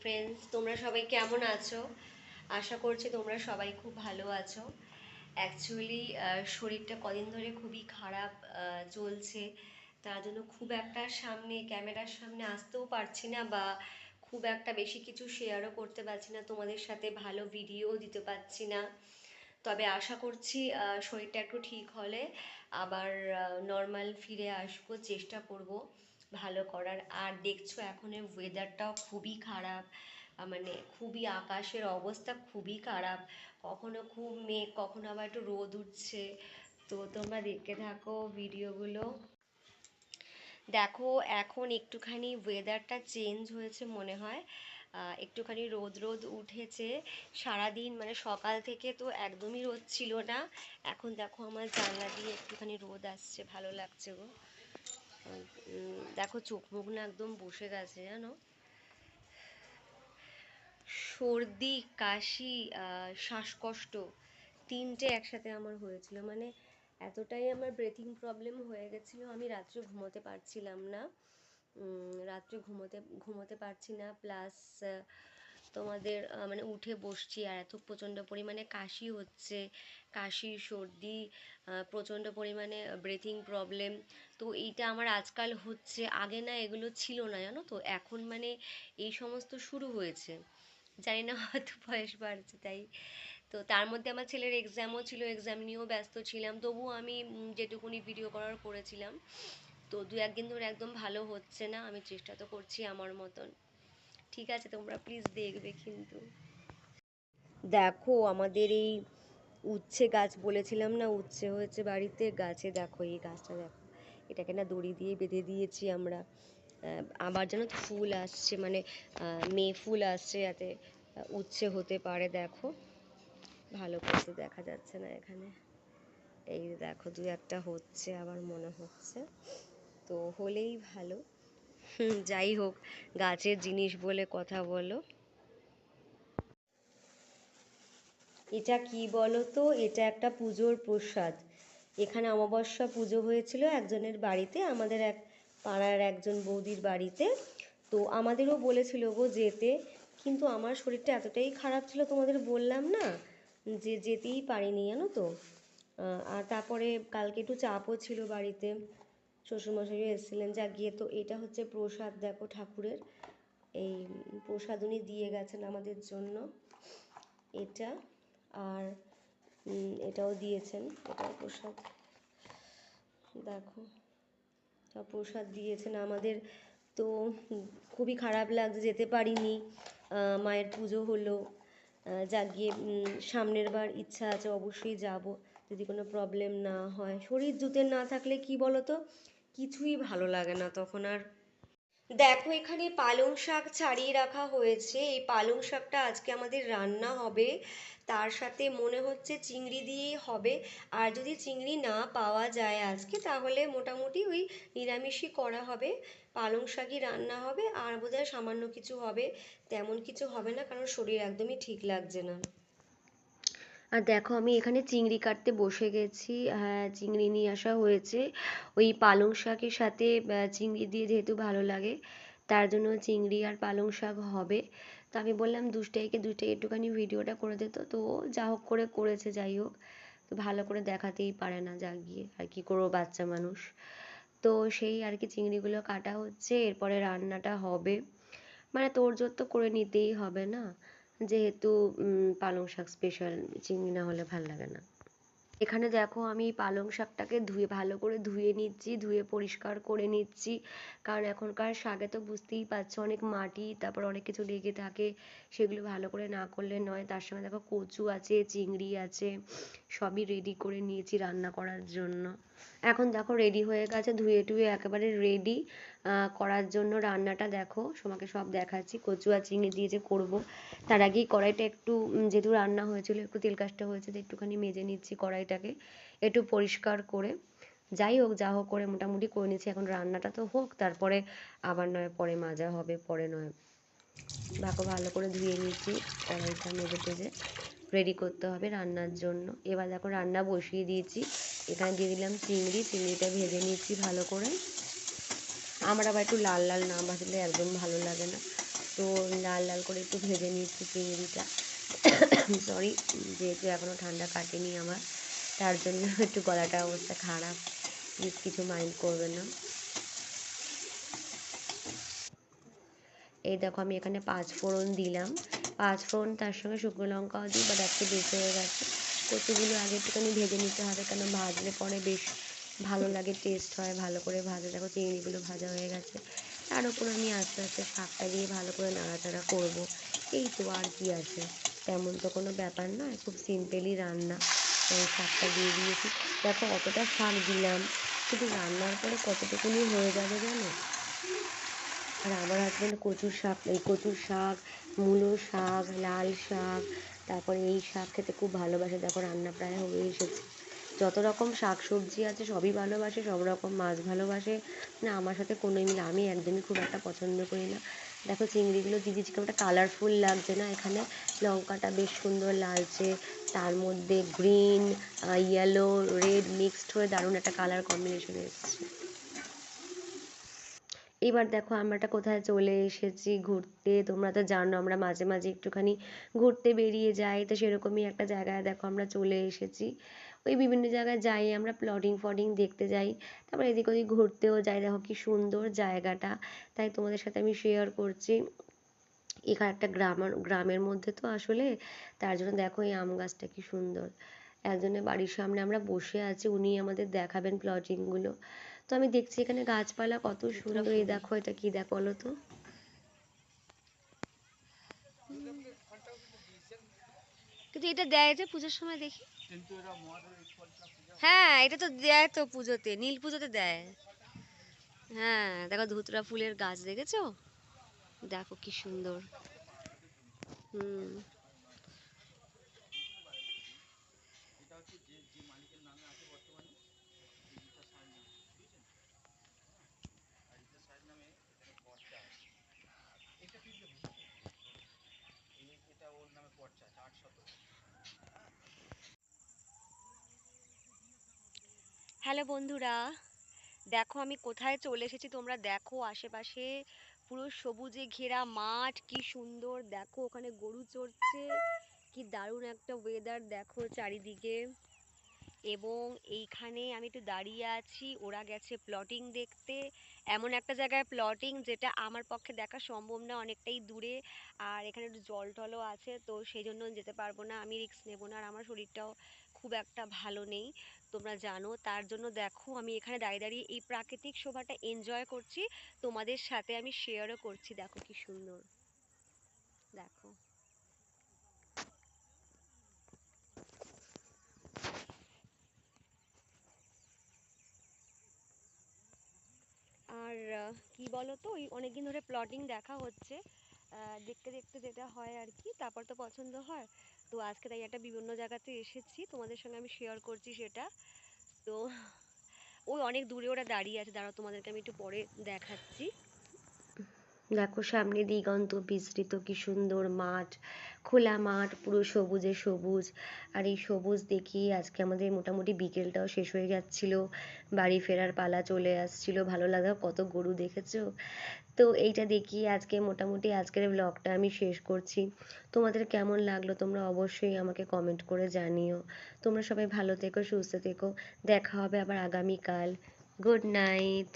Friends, তোমরা সবাই কেমন আছো? আশা করছি তোমরা সবাই খুব ভালো আছো। অ্যাকচুয়ালি শরীরটা কদিন ধরে খুবই খারাপ চলছে। তার জন্য খুব একটা ক্যামেরার সামনে আসতেও পারছি না, বা খুব একটা বেশি কিছু শেয়ারও করতে পারছি না তোমাদের সাথে, ভালো ভিডিও দিতে পারছি না। তবে আশা করছি শরীরটা একটু ঠিক হলে আবার নর্মাল ফিরে আসবো, চেষ্টা করব ভালো করার। আর দেখছো এখন ওয়েদারটাও খুবই খারাপ, মানে খুবই আকাশের অবস্থা খুবই খারাপ। কখনো খুব মেঘ, কখনো আবার একটু রোদ উঠছে। তো তোমরা দেখতে থাকো ভিডিওগুলো। দেখো এখন একটুখানি ওয়েদারটা চেঞ্জ হয়েছে মনে হয়, একটুখানি রোদ রোদ উঠেছে। সারাদিন মানে সকাল থেকে তো একদমই রোদ ছিল না। এখন দেখো আমার জানলা দিয়ে একটুখানি রোদ আসছে, ভালো লাগছে গো। দেখো চোখ মুখ না একদম বসে গেছে জানো। সর্দি, কাশি, শ্বাসকষ্ট তিনটে একসাথে আমার হয়েছিল, মানে এতটাই আমার ব্রেথিং প্রবলেম হয়ে গেছিলো, আমি রাত্রে ঘুমোতে পারছিলাম না। রাত্রে ঘুমোতে পারছি না, প্লাস তোমাদের মানে উঠে বসছি আর এত প্রচণ্ড পরিমাণে কাশি হচ্ছে, কাশি সর্দি, প্রচণ্ড পরিমাণে ব্রেথিং প্রবলেম। তো এইটা আমার আজকাল হচ্ছে, আগে না এগুলো ছিল না জানো তো, এখন মানে এই সমস্ত শুরু হয়েছে। জানি না, হয়তো বয়স বাড়ছে তাই। তো তার মধ্যে আমার ছেলের এক্সামও ছিল, এক্সাম নিয়েও ব্যস্ত ছিলাম, তবুও আমি যেটুকুনি ভিডিও করার করেছিলাম। তো দু একদিন ধরে একদম ভালো হচ্ছে না, আমি চেষ্টা তো করছি আমার মতন। ঠিক আছে, তোমরা প্লিজ দেখবে কিন্তু। দেখো আমাদের এই উচ্ছে গাছ বলেছিলাম না, উচ্ছে হয়েছে বাড়িতে, গাছে দেখো এই গাছটা দেখো, এটাকে না দড়ি দিয়ে বেঁধে দিয়েছি আমরা। আবার যেন ফুল আসছে, মানে মেয়ে ফুল আসছে, যাতে উচ্ছে হতে পারে। দেখো ভালো করে তো দেখা যাচ্ছে না এখানে, এই দেখো দু একটা হচ্ছে আবার মনে হচ্ছে, তো হলেই ভালো। যাই হোক, গাছের জিনিস বলে কথা বলো। এটা কি বলো তো, এটা একটা পুজোর প্রসাদ। এখানে অমাবস্যা পুজো হয়েছিল একজনের বাড়িতে, আমাদের এক পাড়ার একজন বৌদির বাড়িতে। তো আমাদেরও বলেছিল গো যেতে, কিন্তু আমার শরীরটা এতটাই খারাপ ছিল তোমাদের বললাম না, যে যেতেই পারিনি জানো তো। আর তারপরে কালকে একটু চাপও ছিল বাড়িতে, শ্বশুরমশাইও এসেছিলেন, যা গিয়ে। তো এটা হচ্ছে প্রসাদ, দেখো ঠাকুরের এই প্রসাদ উনি দিয়ে গেছেন আমাদের জন্য, এটা। আর এটাও দিয়েছেন, এটাও প্রসাদ, দেখো সব প্রসাদ দিয়েছেন আমাদের। তো খুবই খারাপ লাগছে, যেতে পারিনি। মায়ের পুজো হলো, যা গিয়ে সামনের বার ইচ্ছা আছে অবশ্যই যাব, যদি কোনো প্রবলেম না হয়। শরীর জুতে না থাকলে কি বলো তো, কিছুই ভালো লাগে না তখন আর। দেখো এখানে পালং শাক ছাড়িয়ে রাখা হয়েছে, এই পালং শাকটা আজকে আমাদের রান্না হবে। তার সাথে মনে হচ্ছে চিংড়ি দিয়েই হবে। আর যদি চিংড়ি না পাওয়া যায় আজকে, তাহলে মোটামুটি ওই নিরামিষই করা হবে, পালং শাকই রান্না হবে, আর বোধহয় সামান্য কিছু হবে, তেমন কিছু হবে না, কারণ শরীর একদমই ঠিক লাগছে না। আর দেখো আমি এখানে চিংড়ি কাটতে বসে গেছি, হ্যাঁ চিংড়ি নিয়ে আসা হয়েছে, ওই পালং শাকের সাথে চিংড়ি দিয়ে যেহেতু ভালো লাগে, তার জন্য চিংড়ি আর পালং শাক হবে। তো আমি বললাম দুষ্টাইকে একটুখানি ভিডিওটা করে দিত, তো ও যা হোক করে করেছে, যাই হোক। তো ভালো করে দেখাতেই পারে না, যা গিয়ে আর কি করবো, বাচ্চা মানুষ। তো সেই আর কি চিংড়িগুলো কাটা হচ্ছে, এরপরে রান্নাটা হবে, মানে তোড়জোড় তো করে নিতেই হবে না, যেহেতু পালং শাক স্পেশাল, চিংড়ি না হলে ভাল লাগে না। এখানে দেখো আমি পালং শাকটাকে ধুয়ে ভালো করে ধুয়ে নিচ্ছি, ধুয়ে পরিষ্কার করে নিচ্ছি, কারণ এখনকার শাকে তো বুঝতেই পারছো অনেক মাটি, তারপর অনেক কিছু লেগে থাকে, সেগুলো ভালো করে না করলে নয়। তার সঙ্গে দেখো কচু আছে, চিংড়ি আছে, সবই রেডি করে নিয়েছি রান্না করার জন্য। এখন দেখো রেডি হয়ে গেছে, ধুয়ে টুয়ে একেবারে রেডি করার জন্য রান্নাটা। দেখো তোমাকে সব দেখাচ্ছি, কচু আর চিংড়ি দিয়ে যে করবো, তার আগেই কড়াইটা একটু যেহেতু রান্না হয়েছিল একটু তেল কাজটা হয়েছে, তো একটুখানি মেজে নিচ্ছি কড়াইটাকে, একটু পরিষ্কার করে। যাই হোক, যা হোক করে মোটামুটি করে নিচ্ছি, এখন রান্নাটা তো হোক, তারপরে আবার নয় পরে মাজা হবে, পরে নয়। দেখো ভালো করে ধুয়ে নিচ্ছি, কড়াইটা মেজে টেজে রেডি করতে হবে রান্নার জন্য। এবার দেখো রান্না বসিয়ে দিয়েছি, এখানে দিয়ে দিলাম চিংড়ি, চিংড়িটা ভেজে নিচ্ছি ভালো করে। আমার আবার একটু লাল লাল না ভাজলে একদম ভালো লাগে না, তো লাল লাল করে একটু ভেজে নিচ্ছি চিংড়িটা। সরি, যেহেতু এখনও ঠান্ডা কাটেনি আমার, তার জন্য একটু গলাটা অবস্থা খারাপ, প্লিজ কিছু মাইন্ড করবেন না। এই দেখো আমি এখানে 5 ফোড়ন দিলাম, 5 ফোড়ন তার সঙ্গে শুকনো লঙ্কাও দিই, বাট আজকে বেশি হয়ে গেছে। কচুগুলো আগে একটুখানি ভেজে নিতে হবে, কেন ভাজলে পরে বেশ ভালো লাগে, টেস্ট হয় ভালো করে ভাজা। দেখো চিংড়িগুলো ভাজা হয়ে গেছে, তার উপর আমি আস্তে আস্তে শাকটা দিয়ে ভালো করে নাড়াচাড়া করব। এই তো, আর কি আছে, তেমন তো কোনো ব্যাপার নয়, খুব সিম্পলই রান্না। শাকটা দিয়ে দিয়েছি, দেখো অতটা শাক দিলাম, কিন্তু রান্নার পরে কতটুকুনি হয়ে যাবে জানো। আর আমার হাজব্যান্ড কচুর শাক, মূলো শাক, লাল শাক, তারপরে এই শাক খেতে খুব ভালোবাসে। দেখো রান্না প্রায় হয়ে এসেছে। যত রকম শাক সবজি আছে সবই ভালোবাসে, সব রকম মাছ ভালোবাসে। না, আমার সাথে কোনোই মিলে, আমি একদমই খুব একটা পছন্দ করি না। দেখো চিংড়িগুলো দিয়ে দিচ্ছি, কেমন একটা কালারফুল লাগছে না, এখানে লঙ্কাটা বেশ সুন্দর লালচে, তার মধ্যে গ্রিন, ইয়েলো, রেড মিক্সড হয়ে দারুণ একটা কালার কম্বিনেশন এসেছে। এবার দেখো আমরা কোথায় চলে এসেছি ঘুরতে। তোমরা তো জানো আমরা মাঝে মাঝে একটুখানি ঘুরতে বেরিয়ে যাই, তো সেরকমই একটা জায়গায় দেখো আমরা চলে এসেছি। ওই বিভিন্ন জায়গায় যাই আমরা, প্লটিং ফটিং দেখতে যাই, তারপর এদিক ওদিক ঘুরতেও যাই। দেখো কি সুন্দর জায়গাটা, তাই তোমাদের সাথে আমি শেয়ার করছি। এখানে একটা গ্রামের মধ্যে তো আসলে, তার জন্য দেখো এই আম গাছটা কি সুন্দর। একজনের বাড়ির সামনে আমরা বসে আছি, উনি আমাদের দেখাবেন প্লটিংগুলো। তো আমি দেখছি এখানে গাছপালা কত সুন্দর। এই দেখো এটা কি, দেখো বলো তো। কিন্তু এটা দেয় যে পুজোর সময় দেখি। হ্যাঁ, এটা তো দেয় তো পুজোতে, নীল পুজোতে দেয়। হ্যাঁ দেখো, ধুতরা ফুলের গাছ দেখেছো, দেখো কি সুন্দর। হুম। হ্যালো বন্ধুরা, দেখো আমি কোথায় চলে এসেছি, তোমরা দেখো আশেপাশে পুরো সবুজে ঘেরা মাঠ, কি সুন্দর। দেখো ওখানে গরু চড়ছে, কি দারুণ একটা ওয়েদার দেখো চারিদিকে। এবং এইখানে আমি একটু দাঁড়িয়ে আছি, ওরা গেছে প্লটিং দেখতে। এমন একটা জায়গায় প্লটিং যেটা আমার পক্ষে দেখা সম্ভব না, অনেকটাই দূরে। আর এখানে একটু জল টলও আছে, তো সেই জন্য যেতে পারবো না, আমি রিস্ক নেবো না, আর আমার শরীরটাও খুব একটা ভালো নেই তোমরা জানো। তার জন্য দেখো আমি এখানে দাঁড়িয়ে দাঁড়িয়ে এই প্রাকৃতিক শোভাটা এনজয় করছি, তোমাদের সাথে আমি শেয়ারও করছি। দেখো কি সুন্দর, দেখো। আর কি বলো তো, ওই অনেকদিন ধরে প্লটিং দেখা হচ্ছে, দেখতে দেখতে যেটা হয় আর কি, তারপর তো পছন্দ হয়। তো আজকে তাই একটা বিভিন্ন জায়গাতে এসেছি, তোমাদের সঙ্গে আমি শেয়ার করছি সেটা। তো ওই অনেক দূরে ওরা দাঁড়িয়ে আছে, দাঁড়াও তোমাদেরকে আমি একটু পরে দেখাচ্ছি। দেখো সামনে দিগন্ত বিস্তৃত, কি সুন্দর মাঠ, খোলা মাঠ, পুরো সবুজে সবুজ। আর এই সবুজ দেখি আজকে আমাদের মোটামুটি বিকেলটাও শেষ হয়ে যাচ্ছিল, বাড়ি ফেরার পালা চলে আসছিল। ভালো লাগা, কত গরু দেখেছো। তো এইটা দেখিয়ে আজকে মোটামুটি আজকের ব্লগটা আমি শেষ করছি। তোমাদের কেমন লাগলো তোমরা অবশ্যই আমাকে কমেন্ট করে জানিও। তোমরা সবাই ভালো থেকো, সুস্থ থেকো, দেখা হবে আবার আগামীকাল। Good night.